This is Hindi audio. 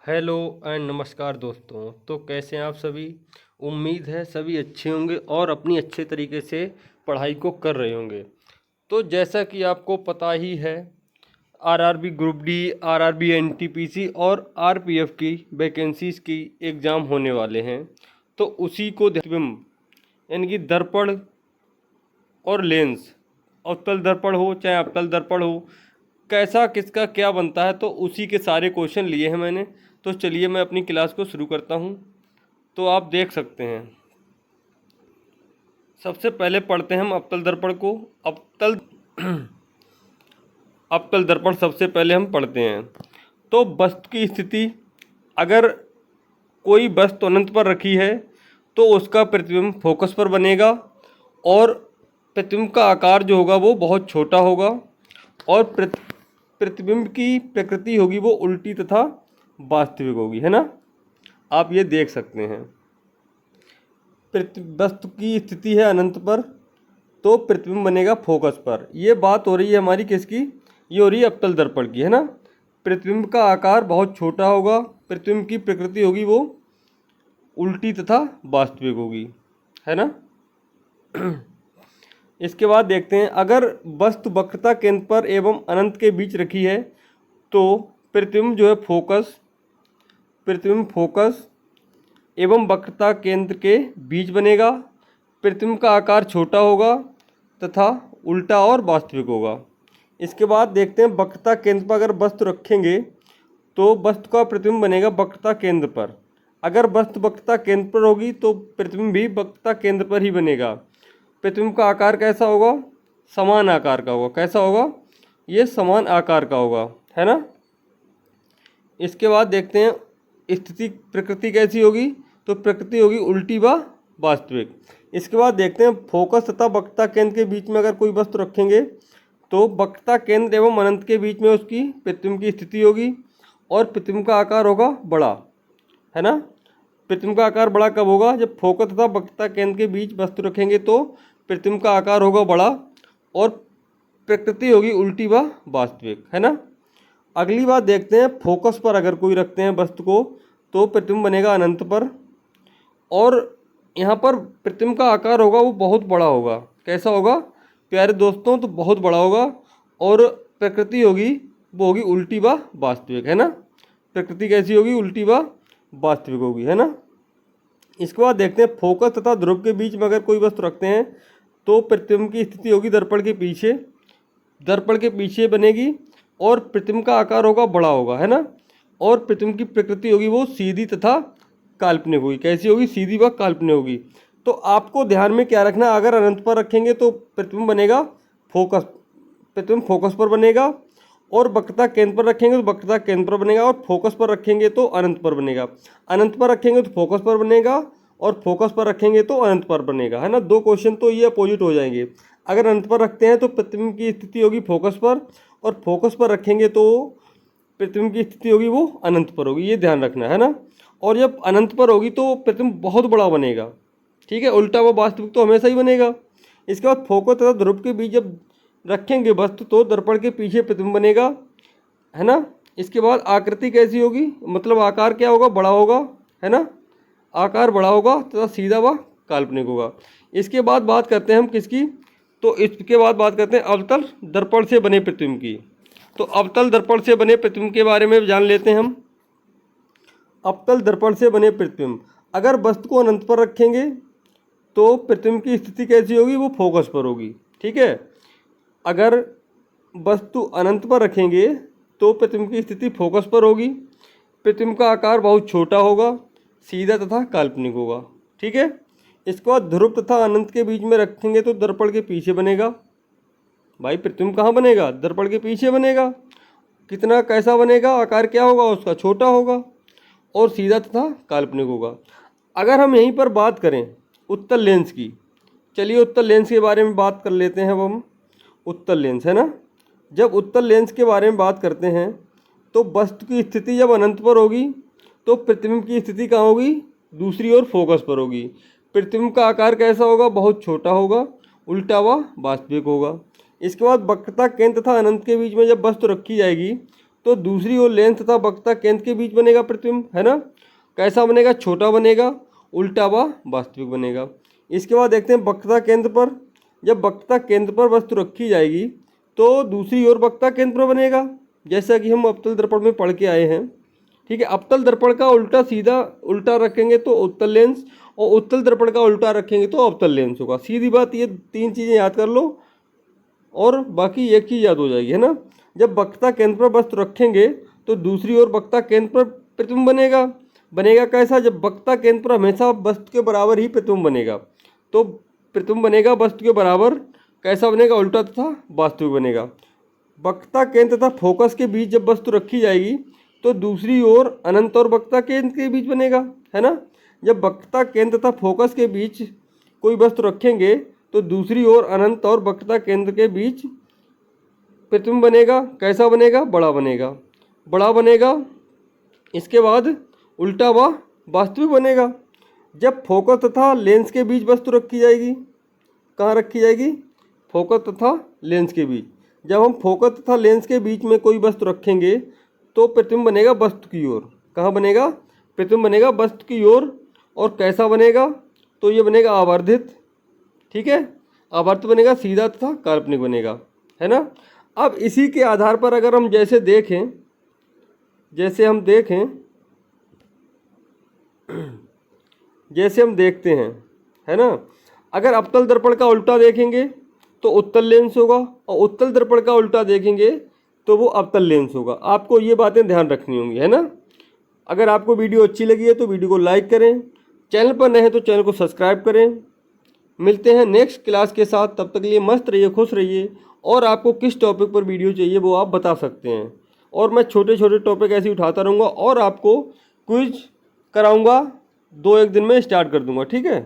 हेलो एंड नमस्कार दोस्तों। तो कैसे हैं आप सभी। उम्मीद है सभी अच्छे होंगे और अपनी अच्छे तरीके से पढ़ाई को कर रहे होंगे। तो जैसा कि आपको पता ही है, RRB group D, RRB NTPC और आरपीएफ की वैकेंसीज़ की एग्ज़ाम होने वाले हैं। तो उसी को प्रतिबिंब यानी कि दर्पण और लेंस, अवतल दर्पण हो चाहे अवतल दर्पण हो, कैसा किसका क्या बनता है, तो उसी के सारे क्वेश्चन लिए हैं मैंने। तो चलिए मैं अपनी क्लास को शुरू करता हूँ। तो आप देख सकते हैं, सबसे पहले पढ़ते हैं हम अवतल दर्पण को। अवतल अवतल दर्पण सबसे पहले हम पढ़ते हैं। तो वस्तु की स्थिति, अगर कोई वस्तु अनंत पर रखी है तो उसका प्रतिबिंब फोकस पर बनेगा और प्रतिबिंब का आकार जो होगा वो बहुत छोटा होगा और प्रतिबिंब की प्रकृति होगी वो उल्टी तथा वास्तविक होगी, है ना। आप ये देख सकते हैं, वस्तु की स्थिति है अनंत पर तो प्रतिबिंब बनेगा फोकस पर। ये बात हो रही है हमारी किसकी, ये हो रही है अवतल दर्पण की, है ना। प्रतिबिंब का आकार बहुत छोटा होगा, प्रतिबिंब की प्रकृति होगी वो उल्टी तथा वास्तविक होगी, है ना। इसके बाद देखते हैं, अगर वस्तु वक्रता केंद्र पर एवं अनंत के बीच रखी है तो प्रतिबिंब जो है प्रतिबिंब फोकस एवं वक्रता केंद्र के बीच बनेगा। प्रतिबिंब का आकार छोटा होगा तथा उल्टा और वास्तविक होगा। इसके बाद देखते हैं, वक्रता केंद्र पर अगर वस्तु रखेंगे तो वस्तु का प्रतिबिंब बनेगा वक्रता केंद्र पर। अगर वस्तु वक्रता केंद्र पर होगी तो प्रतिबिंब भी वक्रता केंद्र पर ही बनेगा। प्रतिबिंब का आकार कैसा होगा, समान आकार का होगा। कैसा होगा, ये समान आकार का होगा, है ना। इसके बाद देखते हैं, स्थिति प्रकृति कैसी होगी, तो प्रकृति होगी उल्टी व वास्तविक। इसके बाद देखते हैं, फोकस तथा वक्रता केंद्र के बीच में अगर कोई वस्तु रखेंगे तो वक्रता केंद्र एवं अनंत के बीच में उसकी प्रतिबिंब की स्थिति होगी और प्रतिबिंब का आकार होगा बड़ा, है ना। प्रतिबिंब का आकार बड़ा कब होगा, जब फोकस तथा वक्रता केंद्र के बीच वस्तु रखेंगे तो प्रतिबिंब का आकार होगा बड़ा और प्रकृति होगी उल्टी व वास्तविक, है ना। अगली बात देखते हैं, फोकस पर अगर कोई रखते हैं वस्तु को तो प्रतिबिंब बनेगा अनंत पर और यहाँ पर प्रतिबिंब का आकार होगा वो बहुत बड़ा होगा। कैसा होगा प्यारे दोस्तों, तो बहुत बड़ा होगा और प्रकृति होगी वो होगी उल्टी व वास्तविक, है ना। प्रकृति कैसी होगी, उल्टी व वास्तविक होगी, है ना। इसके बाद देखते हैं, फोकस तथा ध्रुव के बीच में अगर कोई वस्तु रखते हैं तो प्रतिबिंब की स्थिति होगी दर्पण के पीछे बनेगी और प्रतिबिंब का आकार होगा बड़ा होगा, है ना। और प्रतिबिंब की प्रकृति होगी वो सीधी तथा काल्पनिक होगी। कैसी होगी, सीधी व काल्पनिक होगी। तो आपको ध्यान में क्या रखना, अगर अनंत पर रखेंगे तो प्रतिबिंब बनेगा प्रतिबिंब फोकस पर बनेगा और वक्रता केंद्र पर रखेंगे तो वक्रता केंद्र पर बनेगा और फोकस पर रखेंगे तो अनंत पर बनेगा। अनंत पर रखेंगे तो फोकस पर बनेगा और फोकस पर रखेंगे तो अनंत पर बनेगा, है ना। दो क्वेश्चन तो ये अपोजिट हो जाएंगे। अगर अनंत पर रखते हैं तो प्रतिबिंब की स्थिति होगी फोकस पर और फोकस पर रखेंगे तो प्रतिबिंब की स्थिति होगी वो अनंत पर होगी, ये ध्यान रखना, है ना। और जब अनंत पर होगी तो प्रतिबिंब बहुत बड़ा बनेगा, ठीक है। उल्टा व वास्तविक तो हमेशा ही बनेगा। इसके बाद फोकस तथा ध्रुव के बीच जब रखेंगे वस्तु तो दर्पण के पीछे प्रतिबिंब बनेगा, है ना। इसके बाद आकृति कैसी होगी, मतलब आकार क्या होगा, बड़ा होगा, है ना। आकार बड़ा होगा तथा सीधा व काल्पनिक होगा। इसके बाद बात करते हैं हम किसकी, तो इसके बाद बात करते हैं अवतल दर्पण से बने प्रतिबिंब की। तो अवतल दर्पण से बने प्रतिबिंब के बारे में जान लेते हैं हम। अवतल दर्पण से बने प्रतिबिंब, अगर वस्तु को अनंत पर रखेंगे तो प्रतिबिंब की स्थिति कैसी होगी, वो फोकस पर होगी, ठीक है। अगर वस्तु अनंत पर रखेंगे तो प्रतिबिंब की स्थिति फोकस पर होगी। प्रतिबिंब का आकार बहुत छोटा होगा, सीधा तथा काल्पनिक होगा, ठीक है। इसके बाद ध्रुव तथा अनंत के बीच में रखेंगे तो दर्पण के पीछे बनेगा। भाई प्रतिबिंब कहाँ बनेगा, दर्पण के पीछे बनेगा। कितना कैसा बनेगा, आकार क्या होगा उसका, छोटा होगा और सीधा तथा काल्पनिक होगा। अगर हम यहीं पर बात करें उत्तल लेंस की, चलिए उत्तल लेंस के बारे में बात कर लेते हैं। अब हम उत्तल लेंस, है ना। जब उत्तल लेंस के बारे में बात करते हैं तो वस्तु की स्थिति जब अनंत पर होगी तो प्रतिबिंब की स्थिति कहाँ होगी, दूसरी ओर फोकस पर होगी। प्रतिबिंब का आकार कैसा होगा, बहुत छोटा होगा, उल्टा व वास्तविक होगा। इसके बाद वक्रता केंद्र तथा अनंत के बीच में जब वस्तु रखी जाएगी तो दूसरी ओर लेंस तथा वक्रता केंद्र के बीच बनेगा प्रतिबिंब, है ना। कैसा बनेगा? छोटा बनेगा, उल्टा व वास्तविक बनेगा। इसके बाद देखते हैं वक्रता केंद्र पर। जब वक्रता केंद्र पर वस्तु रखी जाएगी तो दूसरी ओर वक्रता केंद्र पर बनेगा, जैसा कि हम अवतल दर्पण में पढ़ के आए हैं। ठीक है, अवतल दर्पण का उल्टा सीधा उल्टा रखेंगे तो उत्तल लेंस, और उत्तल दर्पण का उल्टा रखेंगे तो अवतल लेंस होगा। सीधी बात, ये 3 चीज़ें याद कर लो और बाकी एक चीज़ याद हो जाएगी, है ना। जब वक्रता केंद्र पर वस्तु रखेंगे तो दूसरी ओर वक्रता केंद्र पर प्रतिबिंब बनेगा। बनेगा कैसा? जब वक्रता केंद्र पर हमेशा वस्तु के बराबर ही प्रतिबिंब बनेगा, तो प्रतिबिंब बनेगा वस्तु के बराबर। कैसा बनेगा? उल्टा तथा वास्तविक बनेगा। वक्रता केंद्र तथा फोकस के बीच जब वस्तु रखी जाएगी तो दूसरी ओर अनंत और वक्रता केंद्र के बीच बनेगा, है ना। जब वक्रता केंद्र तथा फोकस के बीच कोई वस्तु रखेंगे तो दूसरी ओर अनंत और वक्रता केंद्र के बीच प्रतिबिंब बनेगा। कैसा बनेगा? बड़ा बनेगा, बड़ा बनेगा। इसके बाद उल्टा व वास्तविक बनेगा। जब फोकस तथा लेंस के बीच वस्तु रखी जाएगी, कहाँ रखी जाएगी? फोकस तथा लेंस के बीच। जब हम फोकस तथा लेंस के बीच में कोई वस्तु रखेंगे तो प्रतिबिंब बनेगा वस्तु की ओर। कहाँ बनेगा? प्रतिबिंब बनेगा वस्तु की ओर। और कैसा बनेगा? तो ये बनेगा आवर्धित। ठीक है, आवर्त बनेगा, सीधा तथा काल्पनिक बनेगा, है ना। अब इसी के आधार पर अगर हम जैसे हम देखते हैं, है ना। अगर अवतल दर्पण का उल्टा देखेंगे तो उत्तल लेंस होगा, और उत्तल दर्पण का उल्टा देखेंगे तो वो अवतल लेंस होगा। आपको ये बातें ध्यान रखनी होंगी, है ना। अगर आपको वीडियो अच्छी लगी है तो वीडियो को लाइक करें, चैनल पर नए हैं तो चैनल को सब्सक्राइब करें। मिलते हैं नेक्स्ट क्लास के साथ, तब तक के लिए मस्त रहिए, खुश रहिए। और आपको किस टॉपिक पर वीडियो चाहिए वो आप बता सकते हैं, और मैं छोटे छोटे टॉपिक ऐसे उठाता रहूँगा और आपको क्विज कराऊँगा। 2-1 दिन में स्टार्ट कर दूँगा, ठीक है।